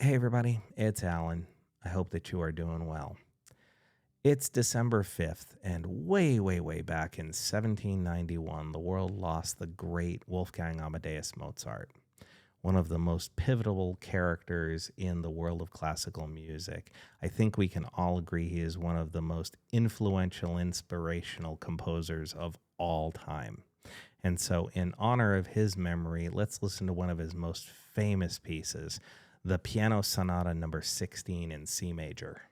Hey, everybody, it's Alan. I hope that you are doing well. It's December 5th, and way back in 1791, the world lost the great Wolfgang Amadeus Mozart, one of the most pivotal characters in the world of classical music. I think we can all agree he is one of the most influential, inspirational composers of all time. And so, in honor of his memory, let's listen to one of his most famous pieces, the Piano Sonata number 16 in C major.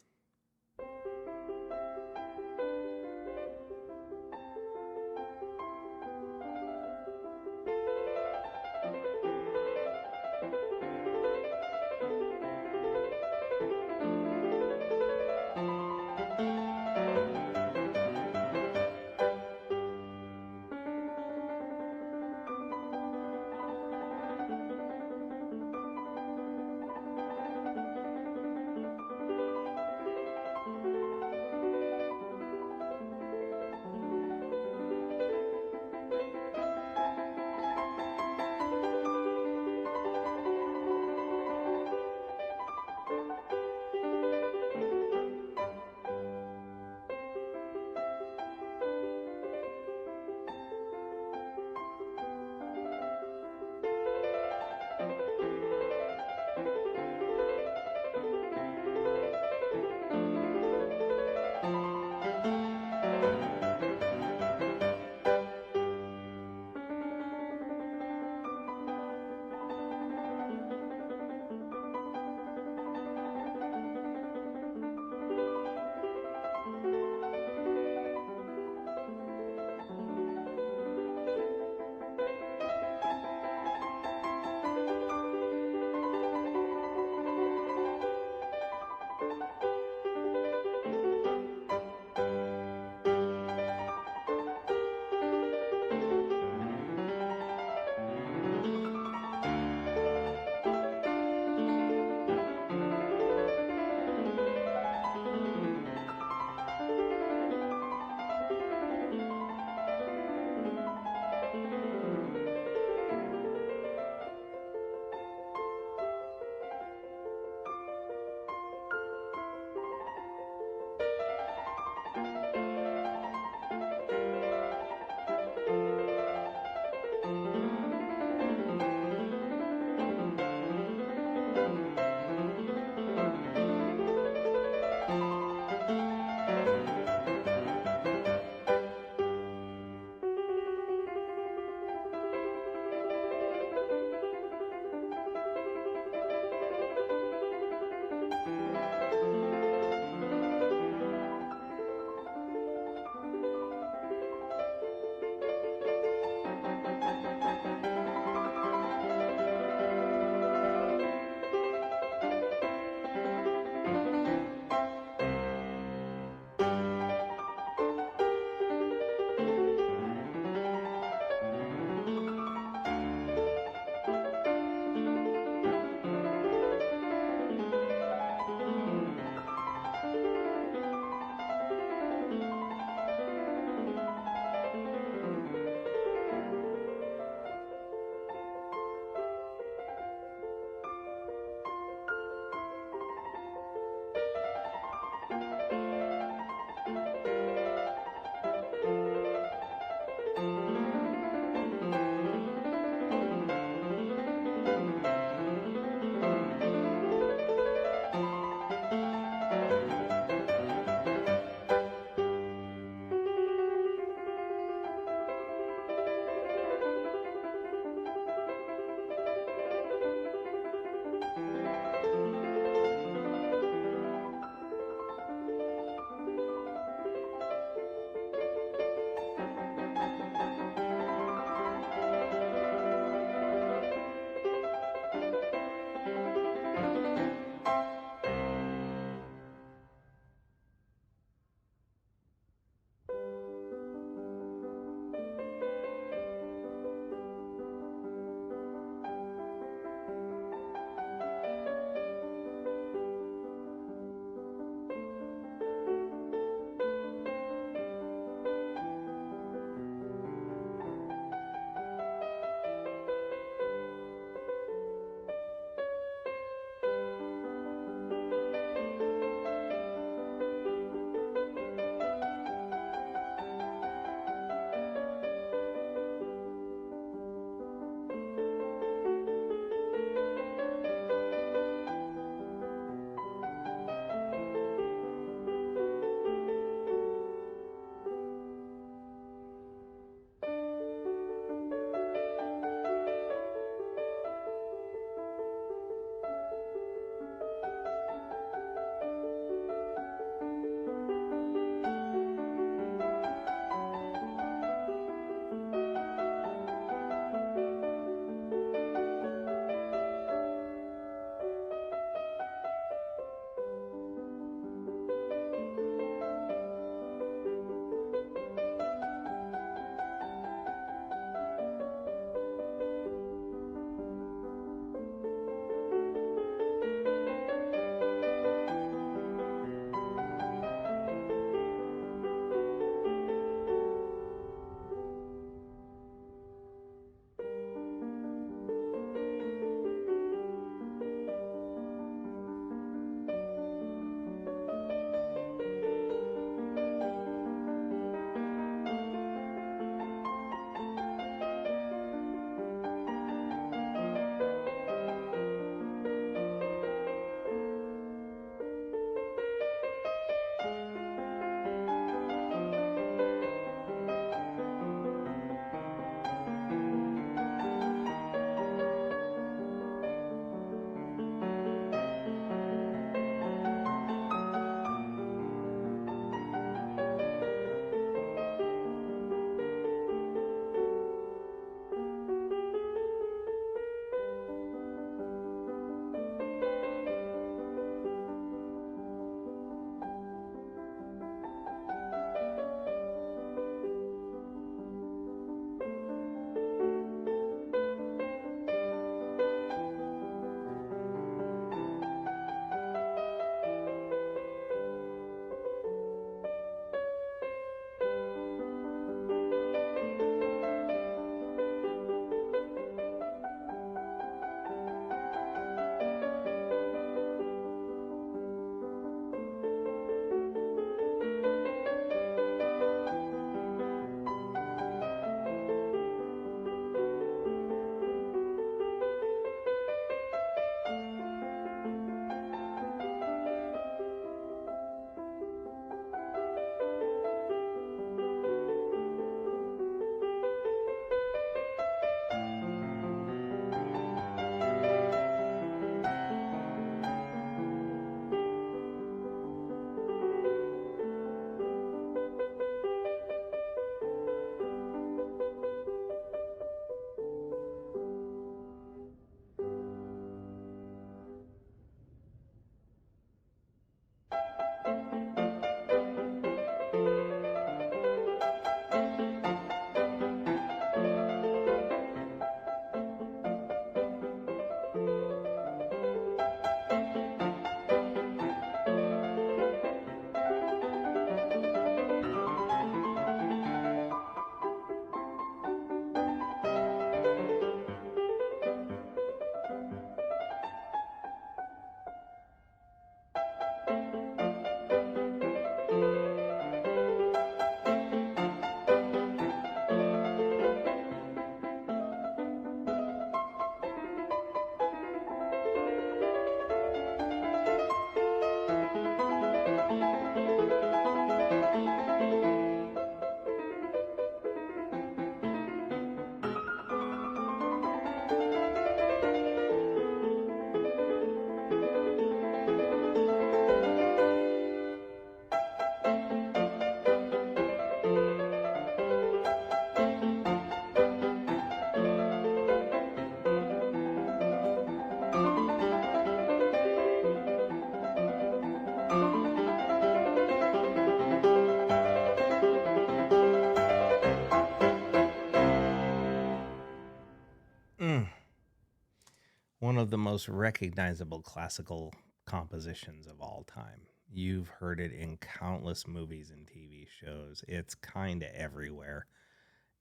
the most recognizable classical compositions of all time. You've heard it in countless movies and TV shows. It's kind of everywhere.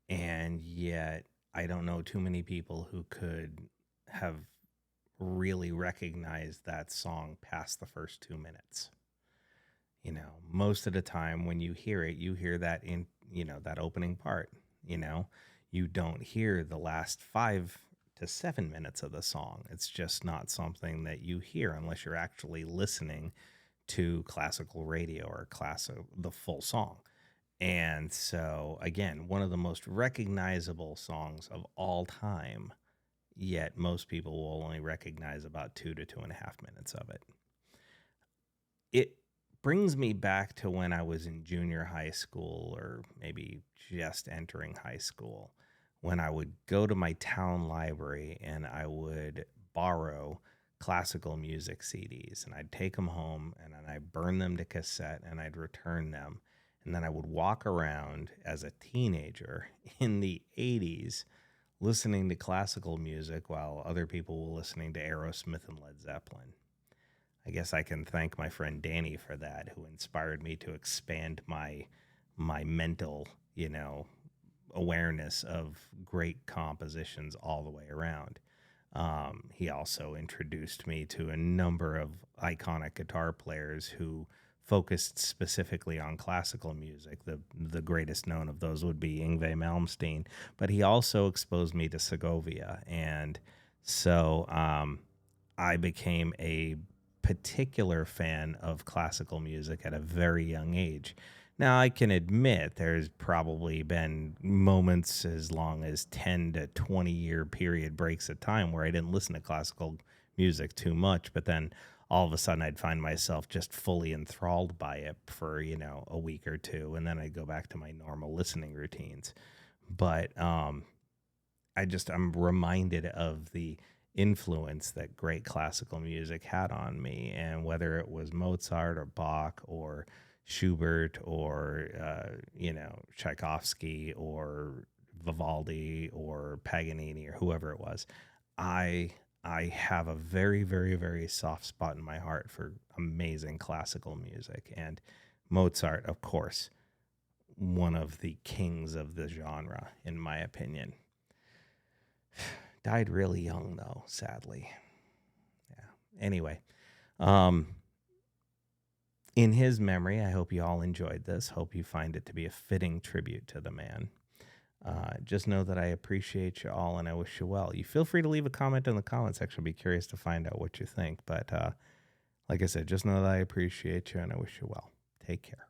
And yet, I don't know too many people who could have really recognized that song past the first 2 minutes. Most of the time when you hear that in, that opening part. You don't hear the last 5 to 7 minutes of the song. It's just not something that you hear unless you're actually listening to classical radio or the full song. And so, again, one of the most recognizable songs of all time, yet most people will only recognize about 2 to 2.5 minutes of it. It brings me back to when I was in junior high school, or maybe just entering high school, when I would go to my town library and I would borrow classical music CDs, and I'd take them home and then I'd burn them to cassette and I'd return them. And then I would walk around as a teenager in the 80s listening to classical music while other people were listening to Aerosmith and Led Zeppelin. I guess I can thank my friend Danny for that, who inspired me to expand my mental, awareness of great compositions all the way around. He also introduced me to a number of iconic guitar players who focused specifically on classical music. The greatest known of those would be Yngwie Malmsteen, but he also exposed me to Segovia. And so I became a particular fan of classical music at a very young age. Now, I can admit there's probably been moments as long as 10 to 20 year period breaks of time where I didn't listen to classical music too much, but then all of a sudden I'd find myself just fully enthralled by it for, a week or two, and then I'd go back to my normal listening routines. But I'm reminded of the influence that great classical music had on me, and whether it was Mozart or Bach or Schubert or Tchaikovsky or Vivaldi or Paganini or whoever it was, I have a very, very, very soft spot in my heart for amazing classical music. And Mozart, of course, one of the kings of the genre, in my opinion. Died really young, though, sadly. Yeah. Anyway, in his memory, I hope you all enjoyed this. Hope you find it to be a fitting tribute to the man. Just know that I appreciate you all and I wish you well. You feel free to leave a comment in the comment section. I'll be curious to find out what you think. But like I said, just know that I appreciate you and I wish you well. Take care.